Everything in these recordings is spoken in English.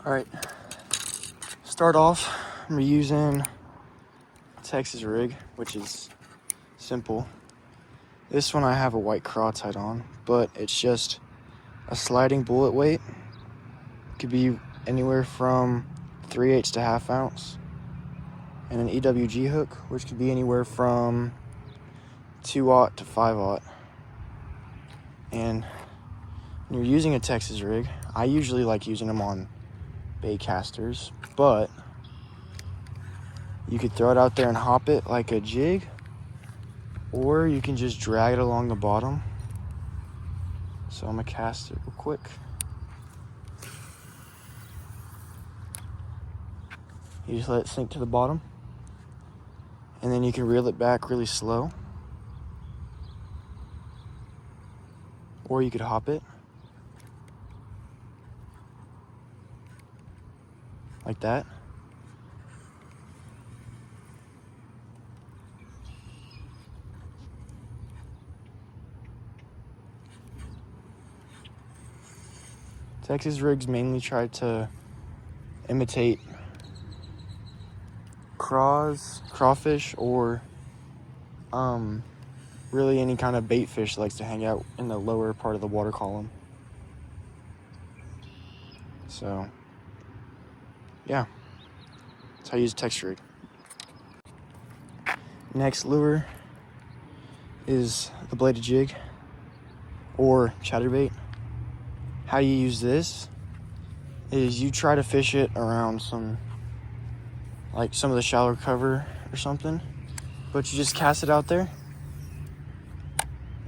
All right, start off, I'm using Texas rig, which is simple. This one I have a white crawtide on, but it's just a sliding bullet weight. Could be anywhere from 3/8 to 1/2 ounce. And an EWG hook, which could be anywhere from 2/0 to 5/0. And when you're using a Texas rig, I usually like using them on bait casters, but you could throw it out there and hop it like a jig, or you can just drag it along the bottom. So I'm gonna cast it real quick. You just let it sink to the bottom, and then you can reel it back really slow, or you could hop it like that. Texas rigs mainly try to imitate crawfish, or really any kind of bait fish that likes to hang out in the lower part of the water column. So yeah, that's how I use a Texas rig. Next lure is the bladed jig or chatterbait. How you use this is you try to fish it around some of the shallower cover or something, but you just cast it out there,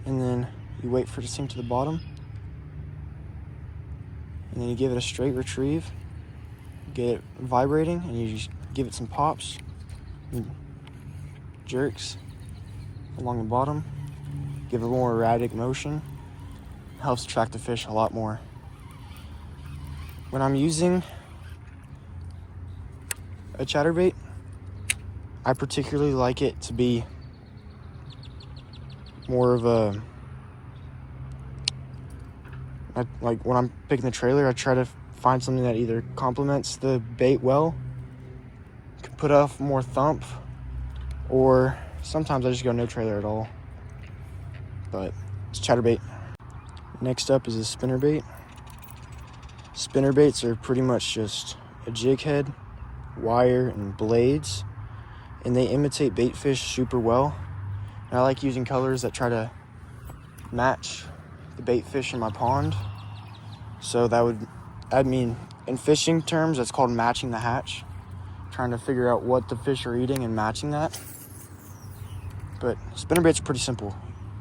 and then you wait for it to sink to the bottom, and then you give it a straight retrieve, get it vibrating, and you just give it some pops and jerks along the bottom, give it a more erratic motion. Helps attract the fish a lot more. When I'm using a chatterbait, I particularly like it to be more of a, like when I'm picking the trailer, I try to find something that either complements the bait well, can put off more thump, or sometimes I just go no trailer at all. But it's chatterbait. Next up is a spinnerbait. Spinnerbaits are pretty much just a jig head, wire, and blades, and they imitate bait fish super well. And I like using colors that try to match the bait fish in my pond. So I mean, in fishing terms, that's called matching the hatch. Trying to figure out what the fish are eating and matching that. But spinnerbaits are pretty simple.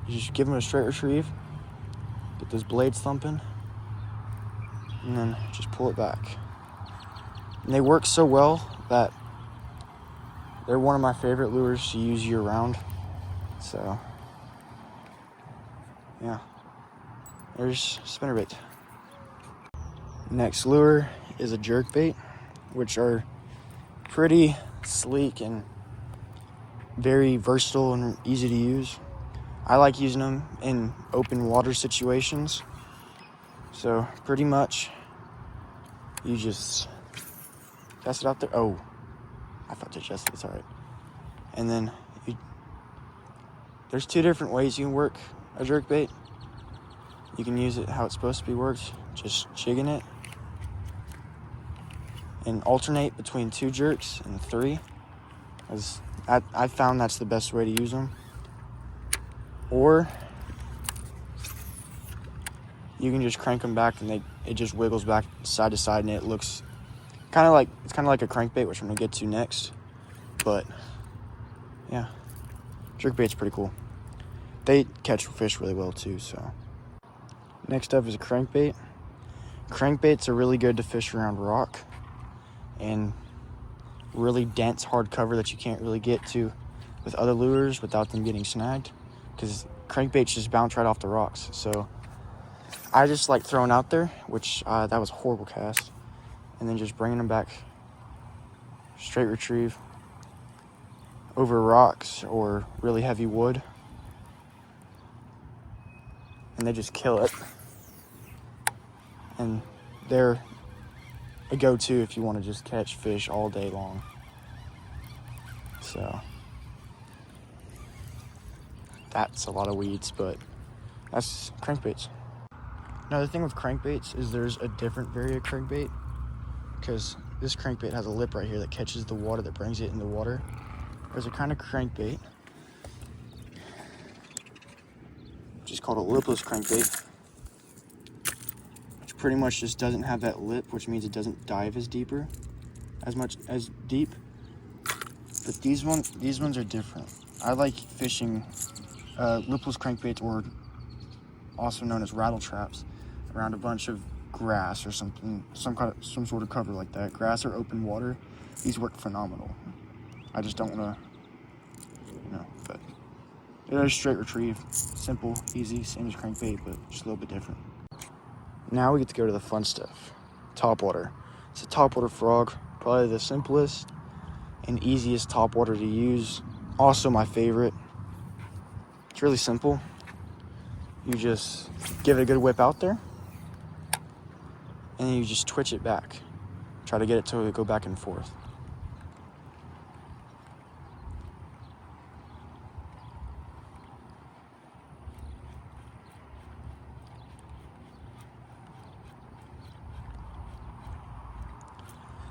You just give them a straight retrieve, get those blades thumping, and then just pull it back. And they work so well that they're one of my favorite lures to use year round. So yeah, there's spinnerbait. Next lure is a jerkbait, which are pretty sleek and very versatile and easy to use. I like using them in open water situations. So pretty much you just cast it out there. Oh, I thought to adjust it, it's all right. And then there's two different ways you can work a jerkbait. You can use it how it's supposed to be worked, just jigging it, and alternate between 2 jerks and 3. As I found that's the best way to use them. Or you can just crank them back, and it just wiggles back side to side, and it looks kind of like a crankbait, which I'm gonna get to next. But yeah, jerkbait's pretty cool. They catch fish really well too. So next up is a crankbait. Crankbaits are really good to fish around rock and really dense hard cover that you can't really get to with other lures without them getting snagged, because crankbaits just bounce right off the rocks. So I just like throwing out there, which that was a horrible cast, and then just bringing them back, straight retrieve over rocks or really heavy wood, and they just kill it. And they're a go-to if you want to just catch fish all day long. So that's a lot of weeds, but that's crankbaits. Another thing with crankbaits is there's a different variant of crankbait, because this crankbait has a lip right here that catches the water, that brings it in the water. There's a kind of crankbait, which is called a lipless crankbait, which pretty much just doesn't have that lip, which means it doesn't dive as deep. But these ones are different. I like fishing lipless crankbaits, or also known as rattle traps, around a bunch of grass or something, some sort of cover like that, grass or open water. These work phenomenal. I just don't want to, but they're straight retrieve, simple, easy, same as crankbait, but just a little bit different. Now we get to go to the fun stuff. Topwater. It's a Topwater Frog, probably the simplest and easiest topwater to use. Also my favorite. It's really simple. You just give it a good whip out there, and then you just twitch it back. Try to get it to go back and forth.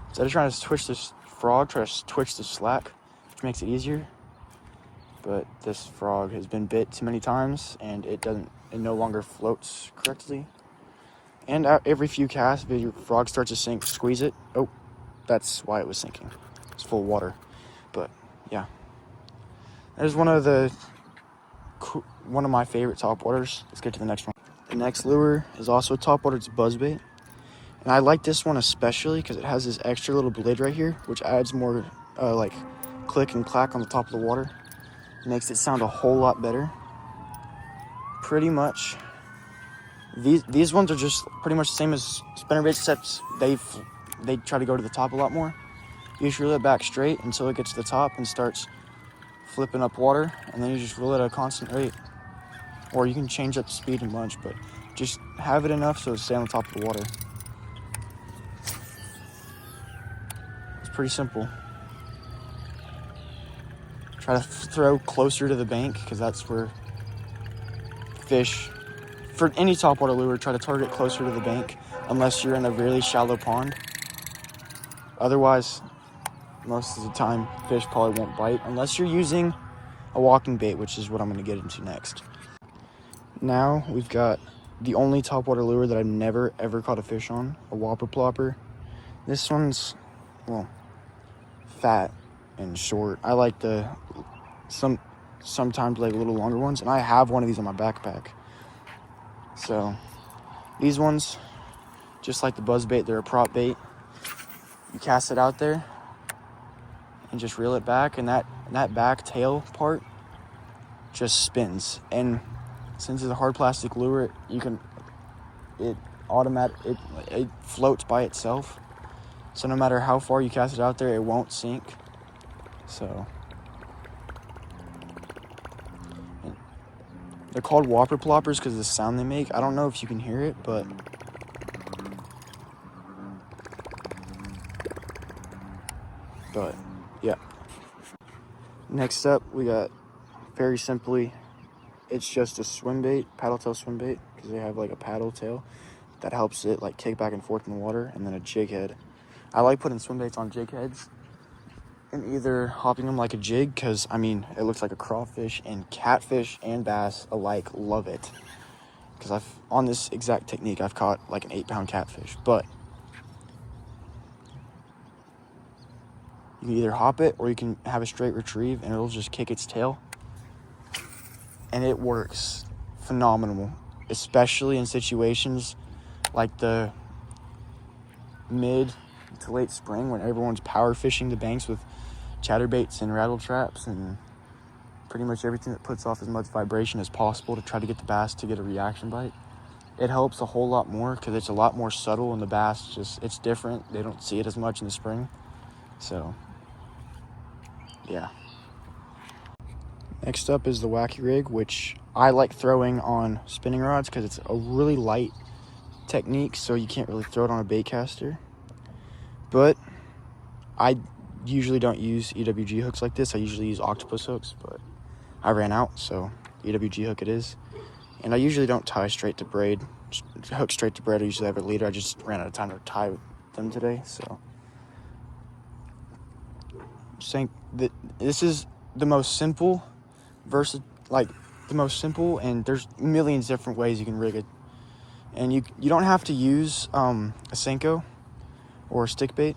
Instead of trying to twitch this frog, try to twitch the slack, which makes it easier. But this frog has been bit too many times, and it no longer floats correctly. And every few casts, if your frog starts to sink, squeeze it. Oh, that's why it was sinking. It's full of water. But yeah, that is one of my favorite topwaters. Let's get to the next one. The next lure is also a topwater. It's Buzzbait. And I like this one especially because it has this extra little blade right here, which adds more like click and clack on the top of the water. It makes it sound a whole lot better. Pretty much, these ones are just pretty much the same as spinnerbaits, except they try to go to the top a lot more. You just reel it back straight until it gets to the top and starts flipping up water, and then you just reel it at a constant rate. Or you can change up the speed a bunch, but just have it enough so it stays on the top of the water. It's pretty simple. Try to throw closer to the bank, because that's where fish, for any topwater lure, try to target closer to the bank unless you're in a really shallow pond. Otherwise, most of the time, fish probably won't bite unless you're using a walking bait, which is what I'm going to get into next. Now we've got the only topwater lure that I've never ever caught a fish on, a whopper plopper. This one's, well, fat and short. I like sometimes like little longer ones, and I have one of these in my backpack. So these ones, just like the Buzzbait, they're a prop bait. You cast it out there and just reel it back, and that back tail part just spins. And since it's a hard plastic lure, it floats by itself. So no matter how far you cast it out there, it won't sink. So they're called whopper ploppers because of the sound they make. I don't know if you can hear it, but yeah. Next up, we got, very simply, it's just a swim bait, paddle tail swim bait, because they have like a paddle tail that helps it like kick back and forth in the water, and then a jig head. I like putting swim baits on jig heads and either hopping them like a jig, because I mean it looks like a crawfish, and catfish and bass alike love it, because on this exact technique I've caught like an 8-pound catfish. But you can either hop it or you can have a straight retrieve, and it'll just kick its tail, and it works phenomenal, especially in situations like the mid to late spring when everyone's power fishing the banks with chatterbaits and rattle traps and pretty much everything that puts off as much vibration as possible to try to get the bass to get a reaction bite. It helps a whole lot more because it's a lot more subtle, and the bass it's different. They don't see it as much in the spring. So yeah. Next up is the Wacky Rig, which I like throwing on spinning rods because it's a really light technique, so you can't really throw it on a bait caster. But I usually don't use EWG hooks like this. I usually use octopus hooks, but I ran out, so EWG hook it is. And I usually don't tie straight to braid, hook straight to braid. I usually have a leader. I just ran out of time to tie them today, so. Just saying that this is the most simple and there's millions of different ways you can rig it. And you don't have to use a Senko or a stick bait.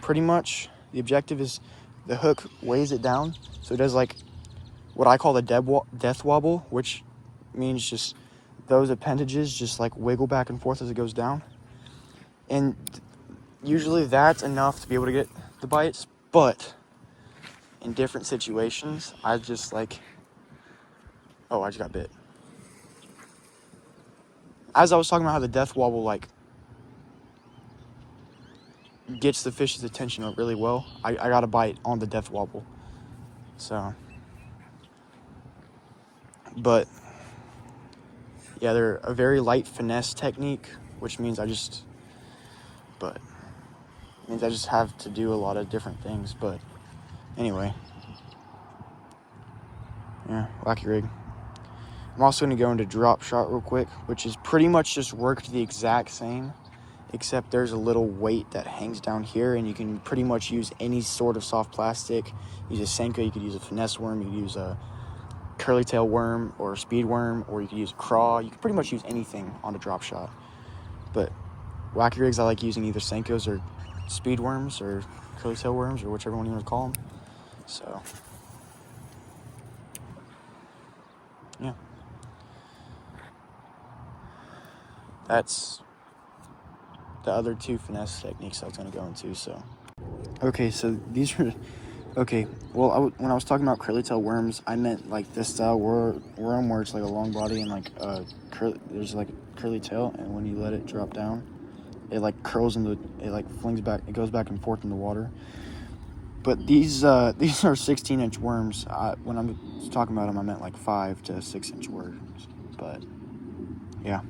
Pretty much the objective is the hook weighs it down, so it does like what I call the death wobble, which means just those appendages just like wiggle back and forth as it goes down. And usually that's enough to be able to get the bites, but in different situations, I just like, oh, I just got bit. As I was talking about how the death wobble like gets the fish's attention really well, I got a bite on the death wobble. So, but yeah, they're a very light finesse technique, which means I just have to do a lot of different things. But anyway, yeah, Wacky Rig. I'm also going to go into Dropshot real quick, which is pretty much just worked the exact same, except there's a little weight that hangs down here, and you can pretty much use any sort of soft plastic. Use a Senko, you could use a finesse worm, you could use a curly tail worm or a speed worm, or you could use a craw. You can pretty much use anything on a Dropshot. But Wacky Rigs, I like using either Senkos or speed worms or curly tail worms or whichever one you want to call them. So, yeah. That's the other two finesse techniques I was going to go into, so. Okay, so these are, okay, well, when I was talking about curly tail worms, I meant like this style worm where it's like a long body and like there's like a curly tail, and when you let it drop down, it like curls it like flings back, it goes back and forth in the water. But these are 16-inch worms. When I was talking about them, I meant like 5 to 6 inch worms, but yeah.